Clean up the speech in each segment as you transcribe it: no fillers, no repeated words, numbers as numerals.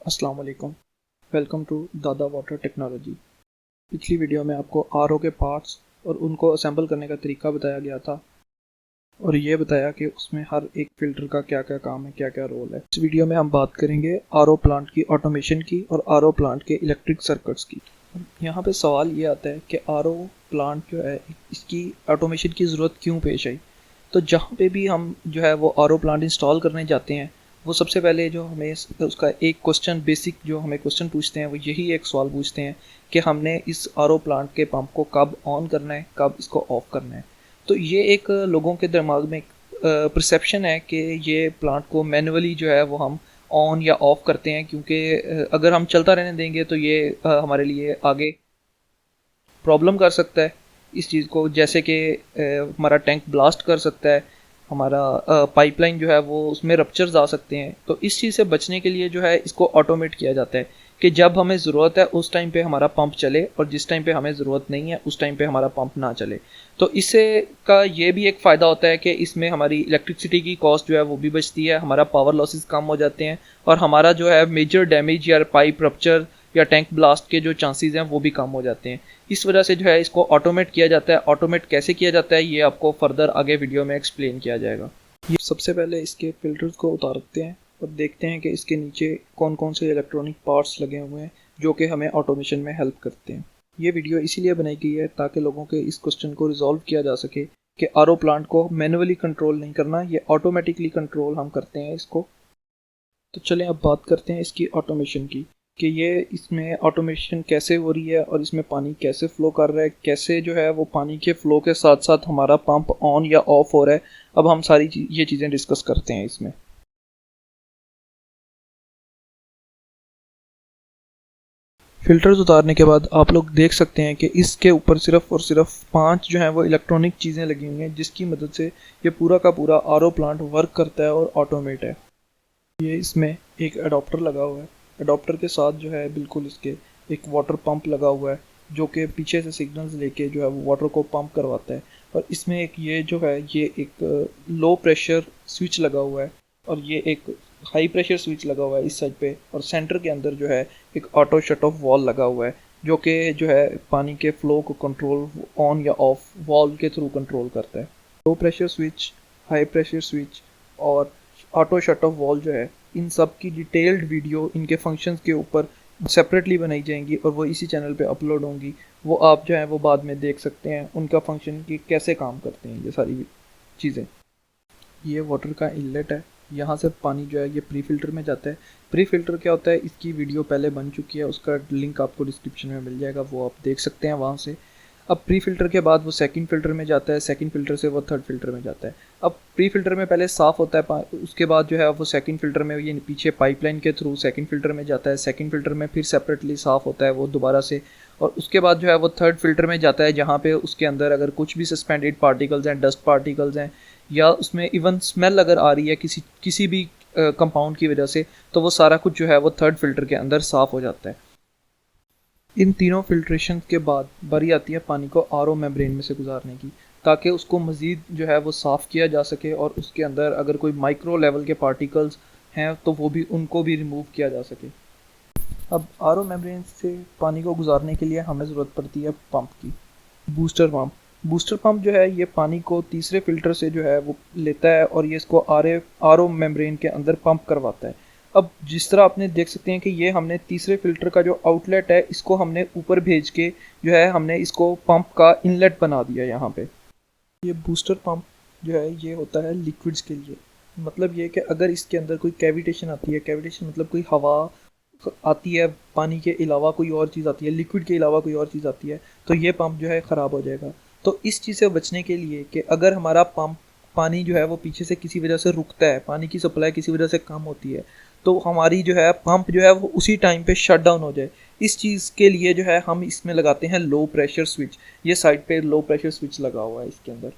अस्सलाम वालेकुम। Welcome to दादा वाटर टेक्नोलॉजी। पिछली वीडियो में आपको आरओ के पार्ट्स और उनको असेंबल करने का तरीका बताया गया था और ये बताया कि उसमें हर एक फ़िल्टर का क्या क्या काम है, क्या क्या रोल है। इस वीडियो में हम बात करेंगे आरओ प्लांट की ऑटोमेशन की और आरओ प्लांट के इलेक्ट्रिक सर्किट्स की। यहाँ पे सवाल ये आता है कि आरओ प्लांट जो है इसकी ऑटोमेशन की ज़रूरत क्यों पेश आई। तो जहाँ पे भी हम जो है वो आरओ प्लांट इंस्टॉल करने जाते हैं, वो सबसे पहले जो हमें उसका एक क्वेश्चन बेसिक जो हमें क्वेश्चन पूछते हैं वो यही एक सवाल पूछते हैं कि हमने इस आरओ प्लांट के पंप को कब ऑन करना है, कब इसको ऑफ करना है। तो ये एक लोगों के दिमाग में परसेप्शन है कि ये प्लांट को मैनुअली जो है वो हम ऑन या ऑफ करते हैं, क्योंकि अगर हम चलता रहने देंगे तो ये हमारे लिए आगे प्रॉब्लम कर सकता है इस चीज़ को, जैसे कि हमारा टैंक ब्लास्ट कर सकता है, हमारा पाइपलाइन जो है वो उसमें रप्चर्स आ सकते हैं। तो इस चीज़ से बचने के लिए जो है इसको ऑटोमेट किया जाता है कि जब हमें ज़रूरत है उस टाइम पे हमारा पंप चले और जिस टाइम पे हमें ज़रूरत नहीं है उस टाइम पे हमारा पंप ना चले। तो इससे का ये भी एक फ़ायदा होता है कि इसमें हमारी इलेक्ट्रिसिटी की कॉस्ट जो है वो भी बचती है, हमारा पावर लॉसेस कम हो जाते हैं और हमारा जो है मेजर डैमेज या पाइप रप्चर या टैंक ब्लास्ट के जो चांसेस हैं वो भी कम हो जाते हैं। इस वजह से जो है इसको ऑटोमेट किया जाता है। ऑटोमेट कैसे किया जाता है ये आपको फर्दर आगे वीडियो में एक्सप्लेन किया जाएगा। ये सबसे पहले इसके फिल्टर्स को उतारते हैं और देखते हैं कि इसके नीचे कौन कौन से इलेक्ट्रॉनिक पार्ट्स लगे हुए हैं जो कि हमें ऑटोमेशन में हेल्प करते हैं। ये वीडियो इसीलिए बनाई गई है ताकि लोगों के इस क्वेश्चन को रिजॉल्व किया जा सके कि आरओ प्लांट को मैनुअली कंट्रोल नहीं करना, ये ऑटोमेटिकली कंट्रोल हम करते हैं इसको। तो चलें अब बात करते हैं इसकी ऑटोमेशन की कि ये इसमें ऑटोमेशन कैसे हो रही है और इसमें पानी कैसे फ़्लो कर रहा है, कैसे जो है वो पानी के फ़्लो के साथ साथ हमारा पंप ऑन या ऑफ हो रहा है। अब हम सारी ये चीज़ें डिस्कस करते हैं इसमें। फ़िल्टर्स उतारने के बाद आप लोग देख सकते हैं कि इसके ऊपर सिर्फ और सिर्फ 5 जो हैं वो इलेक्ट्रॉनिक चीज़ें लगी हुई हैं जिसकी मदद से ये पूरा का पूरा आरओ प्लांट वर्क करता है और ऑटोमेट है। ये इसमें एक अडॉप्टर लगा हुआ है। अडॉप्टर के साथ जो है बिल्कुल इसके एक वाटर पंप लगा हुआ है जो कि पीछे से सिग्नल्स लेके जो है वो वाटर को पंप करवाता है। और इसमें एक ये जो है ये एक लो प्रेशर स्विच लगा हुआ है और ये एक हाई प्रेशर स्विच लगा हुआ है इस साइड पे। और सेंटर के अंदर जो है एक ऑटो शट ऑफ वॉल लगा हुआ है जो कि जो है पानी के फ्लो को कंट्रोल ऑन या ऑफ वॉल्व के थ्रू कंट्रोल करता है। Low pressure switch, high pressure switch और ऑटो शट ऑफ वॉल जो है, इन सब की डिटेल्ड वीडियो इनके फंक्शंस के ऊपर सेपरेटली बनाई जाएंगी और वो इसी चैनल पे अपलोड होंगी। वो आप जो है वो बाद में देख सकते हैं उनका फंक्शन की कैसे काम करते हैं ये सारी चीज़ें। ये वाटर का इनलेट है, यहाँ से पानी जो है ये प्री फिल्टर में जाता है। प्री फिल्टर क्या होता है इसकी वीडियो पहले बन चुकी है, उसका लिंक आपको डिस्क्रिप्शन में मिल जाएगा, वो आप देख सकते हैं वहाँ से। अब प्री फिल्टर के बाद वो सेकंड फिल्टर में जाता है, सेकंड फिल्टर से वो थर्ड फिल्टर में जाता है। अब प्री फिल्टर में पहले साफ़ होता है, उसके बाद जो है वो सेकंड फिल्टर में ये पीछे पाइपलाइन के थ्रू सेकंड फिल्टर में जाता है, सेकंड फिल्टर में फिर सेपरेटली साफ़ होता है वो दोबारा से, और उसके बाद जो है वो थर्ड फिल्टर में जाता है जहाँ पे उसके अंदर अगर कुछ भी सस्पेंडेड पार्टिकल्स हैं, डस्ट पार्टिकल्स हैं या उसमें इवन स्मेल अगर आ रही है किसी भी कंपाउंड की वजह से, तो वो सारा कुछ जो है वो थर्ड फिल्टर के अंदर साफ़ हो जाता है। इन तीनों फिल्ट्रेशन के बाद बारी आती है पानी को आरओ मेम्ब्रेन में से गुजारने की, ताकि उसको मज़ीद जो है वो साफ़ किया जा सके और उसके अंदर अगर कोई माइक्रो लेवल के पार्टिकल्स हैं तो वो भी उनको भी रिमूव किया जा सके। अब आरओ मेम्ब्रेन से पानी को गुजारने के लिए हमें ज़रूरत पड़ती है पंप की। बूस्टर पंप, बूस्टर पंप जो है ये पानी को तीसरे फिल्टर से जो है वो लेता है और ये इसको आरओ मेम्ब्रेन के अंदर पंप करवाता है। अब जिस तरह आपने देख सकते हैं कि ये हमने तीसरे फिल्टर का जो आउटलेट है इसको हमने ऊपर भेज के जो है हमने इसको पंप का इनलेट बना दिया यहाँ पे। ये बूस्टर पंप जो है ये होता है लिक्विड्स के लिए। मतलब ये कि अगर इसके अंदर कोई कैविटेशन आती है, कैविटेशन मतलब कोई हवा आती है, पानी के अलावा कोई और चीज़ आती है, लिक्विड के अलावा कोई और चीज़ आती है, तो ये पंप जो है ख़राब हो जाएगा। तो इस चीज़ से बचने के लिए कि अगर हमारा पंप पानी जो है वो पीछे से किसी वजह से रुकता है, पानी की सप्लाई किसी वजह से कम होती है, तो हमारी जो है पंप जो है वो उसी टाइम पे शट डाउन हो जाए, इस चीज़ के लिए जो है हम इसमें लगाते हैं लो प्रेशर स्विच। ये साइड पे लो प्रेशर स्विच लगा हुआ है इसके अंदर।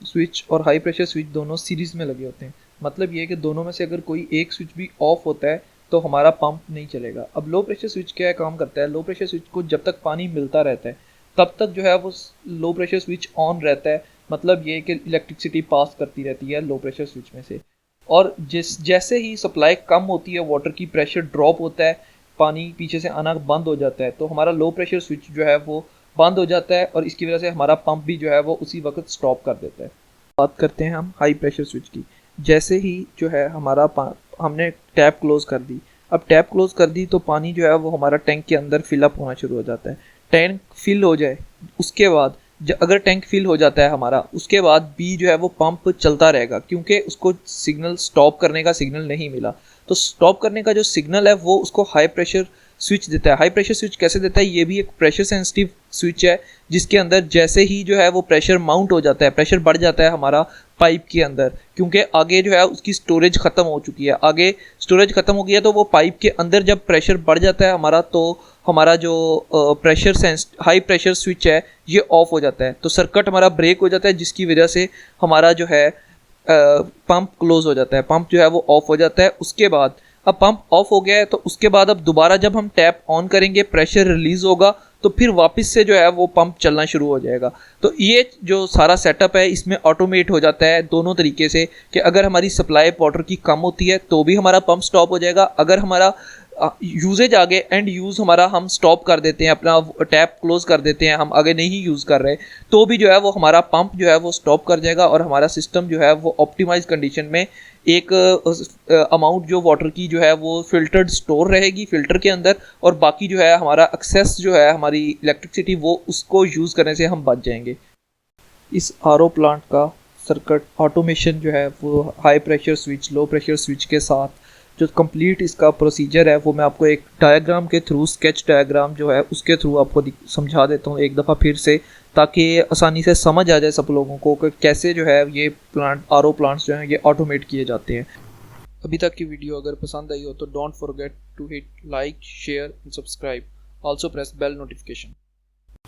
स्विच और हाई प्रेशर स्विच दोनों सीरीज़ में लगे होते हैं। मतलब ये है कि दोनों में से अगर कोई एक स्विच भी ऑफ होता है तो हमारा पंप नहीं चलेगा। अब लो प्रेशर स्विच क्या काम करता है, लो प्रेशर स्विच को जब तक पानी मिलता रहता है तब तक जो है वो लो प्रेशर स्विच ऑन रहता है। मतलब ये कि इलेक्ट्रिसिटी पास करती रहती है लो प्रेशर स्विच में से। और जैसे ही सप्लाई कम होती है वाटर की, प्रेशर ड्रॉप होता है, पानी पीछे से आना बंद हो जाता है, तो हमारा लो प्रेशर स्विच जो है वो बंद हो जाता है और इसकी वजह से हमारा पंप भी जो है वो उसी वक्त स्टॉप कर देता है। बात करते हैं हम हाई प्रेशर स्विच की। जैसे ही जो है हमारा हमने टैप क्लोज कर दी, अब टैप क्लोज कर दी तो पानी जो है वो हमारा टैंक के अंदर फिलअप होना शुरू हो जाता है। टैंक फिल हो जाए उसके बाद अगर टैंक फिल हो जाता है हमारा, उसके बाद भी जो है वो पंप चलता रहेगा, क्योंकि उसको सिग्नल स्टॉप करने का सिग्नल नहीं मिला। तो स्टॉप करने का जो सिग्नल है वो उसको हाई प्रेशर स्विच देता है। हाई प्रेशर स्विच कैसे देता है, ये भी एक प्रेशर सेंसिटिव स्विच है, जिसके अंदर जैसे ही जो है वो प्रेशर माउंट हो जाता है, प्रेशर बढ़ जाता है हमारा पाइप के अंदर, क्योंकि आगे जो है उसकी स्टोरेज खत्म हो चुकी है, आगे स्टोरेज खत्म हो गई है, तो वो पाइप के अंदर जब प्रेशर बढ़ जाता है हमारा, तो हमारा जो हाई प्रेशर स्विच है ये ऑफ हो जाता है, तो सर्किट हमारा ब्रेक हो जाता है, जिसकी वजह से हमारा जो है पंप क्लोज हो जाता है, पंप जो है वो ऑफ हो जाता है। उसके बाद अब पंप ऑफ हो गया है, तो उसके बाद अब दोबारा जब हम टैप ऑन करेंगे, प्रेशर रिलीज होगा, तो फिर वापस से जो है वो पंप चलना शुरू हो जाएगा। तो ये जो सारा सेटअप है इसमें ऑटोमेट हो जाता है दोनों तरीके से, कि अगर हमारी सप्लाई वाटर की कम होती है तो भी हमारा पंप स्टॉप हो जाएगा, अगर हमारा यूजेज आगे एंड यूज़ हमारा हम स्टॉप कर देते हैं, अपना टैप क्लोज कर देते हैं, हम आगे नहीं यूज़ कर रहे, तो भी जो है वो हमारा पंप जो है वो स्टॉप कर जाएगा और हमारा सिस्टम जो है वो ऑप्टिमाइज कंडीशन में एक अमाउंट जो वाटर की जो है वो फिल्टर्ड स्टोर रहेगी फिल्टर के अंदर, और बाकी जो है हमारा एक्सेस जो है हमारी इलेक्ट्रिसिटी वो उसको यूज़ करने से हम बच जाएंगे। इस आरओ प्लांट का सर्किट ऑटोमेशन जो है वो high pressure switch, low pressure switch के साथ जो कंप्लीट इसका प्रोसीजर है वो मैं आपको एक डायग्राम के थ्रू, स्केच डायग्राम जो है उसके थ्रू आपको समझा देता हूँ एक दफ़ा फिर से, ताकि आसानी से समझ आ जाए सब लोगों को कि कैसे जो है ये प्लांट आरओ प्लांट्स जो हैं ये ऑटोमेट किए जाते हैं। अभी तक की वीडियो अगर पसंद आई हो तो don't forget to hit like, share and subscribe, also press bell notification.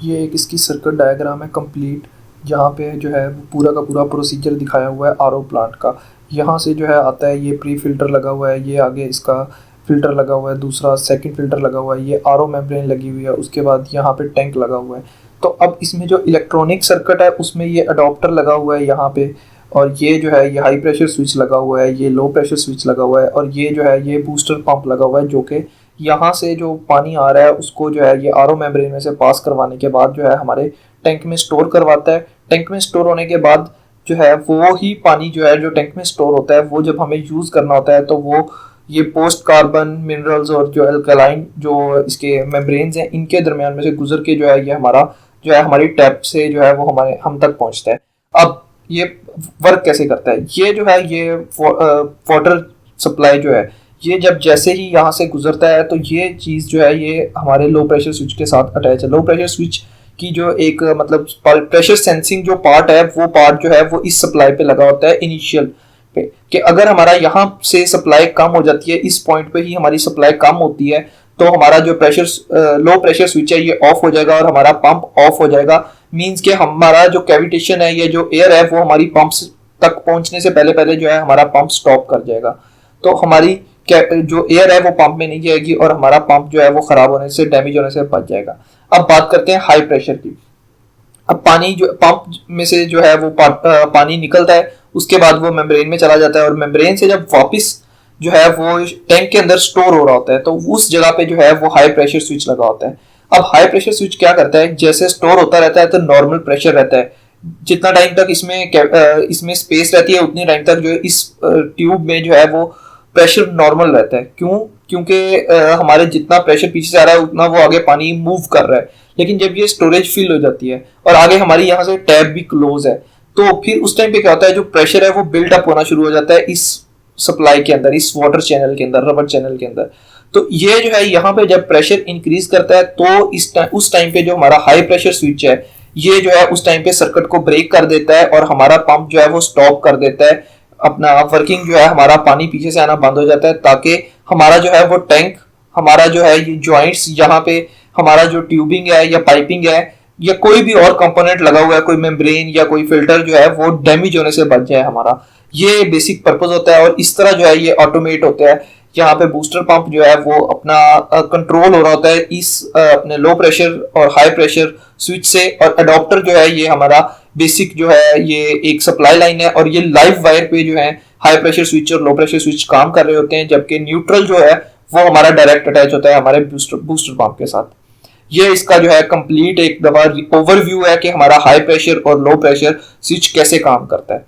ये एक इसकी सर्किट डायग्राम है कंप्लीट, जहाँ पे जो है पूरा का पूरा प्रोसीजर दिखाया हुआ है आरओ प्लांट का। यहाँ से जो है आता है, ये प्री फिल्टर लगा हुआ है, ये आगे इसका फिल्टर लगा हुआ है, दूसरा सेकंड फिल्टर लगा हुआ है, ये आरओ मेम्ब्रेन लगी हुई है, उसके बाद यहाँ पे टैंक लगा हुआ है। तो अब इसमें जो इलेक्ट्रॉनिक सर्किट है उसमें ये अडॉप्टर लगा हुआ है यहाँ पे, और ये जो है ये हाई प्रेशर स्विच लगा हुआ है, ये लो प्रेशर स्विच लगा हुआ है, और ये जो है ये बूस्टर पंप लगा हुआ है, जो कि यहाँ से जो पानी आ रहा है उसको जो है ये आरओ मेम्ब्रेन में से पास करवाने के बाद जो है हमारे टैंक में स्टोर करवाता है। टैंक में स्टोर होने के बाद जो है वो ही पानी जो है जो टैंक में स्टोर होता है वो जब हमें यूज़ करना होता है, तो वो ये पोस्ट कार्बन मिनरल्स और जो अल्कलाइन जो इसके मेम्ब्रेन्स हैं इनके दरमियान में से गुजर के जो है ये हमारा जो है हमारी टैप से जो है वो हम तक पहुंचता है। अब ये वर्क कैसे करता है, ये जो है ये वाटर सप्लाई जो है ये जब जैसे ही यहाँ से गुजरता है तो ये चीज़ जो है ये हमारे लो प्रेशर स्विच के साथ अटैच है। लो प्रेशर स्विच की जो एक मतलब प्रेशर सेंसिंग जो पार्ट है वो पार्ट जो है वो इस सप्लाई पे लगा होता है इनिशियल पे, कि अगर हमारा यहाँ से सप्लाई कम हो जाती है, इस पॉइंट पे ही हमारी सप्लाई कम होती है, तो हमारा जो प्रेशर लो प्रेशर स्विच है ये ऑफ हो जाएगा और हमारा पंप ऑफ हो जाएगा। मींस के हमारा जो कैविटेशन है, ये जो एयर है वो हमारी पंप तक पहुंचने से पहले पहले जो है हमारा पंप स्टॉप कर जाएगा, तो हमारी जो एयर है वो पंप में नहीं जाएगी और हमारा पंप जो है वो खराब होने से, डैमेज होने से बच जाएगा। अब बात करते हैं हाई प्रेशर की। अब पानी जो पंप में से जो है वो पानी निकलता है, उसके बाद वो मेम्ब्रेन में चला जाता है, और मेम्ब्रेन से जब वापस जो है वो टैंक के अंदर स्टोर हो रहा होता है, तो उस जगह पे जो है वो हाई प्रेशर स्विच लगा होता है। अब हाई प्रेशर स्विच क्या करता है, जैसे स्टोर होता रहता है तो नॉर्मल प्रेशर रहता है, जितना टाइम तक इसमें स्पेस रहती है उतनी टाइम तक जो है इस ट्यूब में जो है वो प्रेशर नॉर्मल रहता है। क्यों? क्योंकि हमारे जितना प्रेशर पीछे से आ रहा है उतना वो आगे पानी मूव कर रहा है। लेकिन जब ये स्टोरेज फिल हो जाती है और आगे हमारी यहाँ से टैप भी क्लोज है, तो फिर उस टाइम पे क्या होता है, जो प्रेशर है वो बिल्ट अप होना शुरू हो जाता है इस सप्लाई के अंदर, इस वाटर चैनल के अंदर, रबर चैनल के अंदर। तो ये जो है यहाँ पे जब प्रेशर इंक्रीज करता है तो उस टाइम पे जो हमारा हाई प्रेशर स्विच है ये जो है उस टाइम पे सर्किट को ब्रेक कर देता है और हमारा पंप जो है वो स्टॉप कर देता है अपना वर्किंग, जो है हमारा पानी पीछे से आना बंद हो जाता है, ताकि हमारा जो है वो टैंक, हमारा जो है ये जॉइंट्स, यहाँ पे हमारा जो ट्यूबिंग है या पाइपिंग है या कोई भी और कंपोनेंट लगा हुआ है, कोई मेम्ब्रेन या कोई फिल्टर जो है वो डैमेज होने से बच जाए हमारा। ये बेसिक पर्पस होता है और इस तरह जो है ये ऑटोमेट होता है। यहाँ पे बूस्टर पंप जो है वो अपना कंट्रोल हो रहा होता है इस अपने लो प्रेशर और हाई प्रेशर स्विच से, और अडॉप्टर जो है ये हमारा बेसिक जो है ये एक सप्लाई लाइन है, और ये लाइव वायर पे जो है हाई प्रेशर स्विच और लो प्रेशर स्विच काम कर रहे होते हैं, जबकि न्यूट्रल जो है वो हमारा डायरेक्ट अटैच होता है हमारे बूस्टर पंप के साथ। ये इसका जो है कंप्लीट एक दफा ओवरव्यू है कि हमारा हाई प्रेशर और लो प्रेशर स्विच कैसे काम करता है।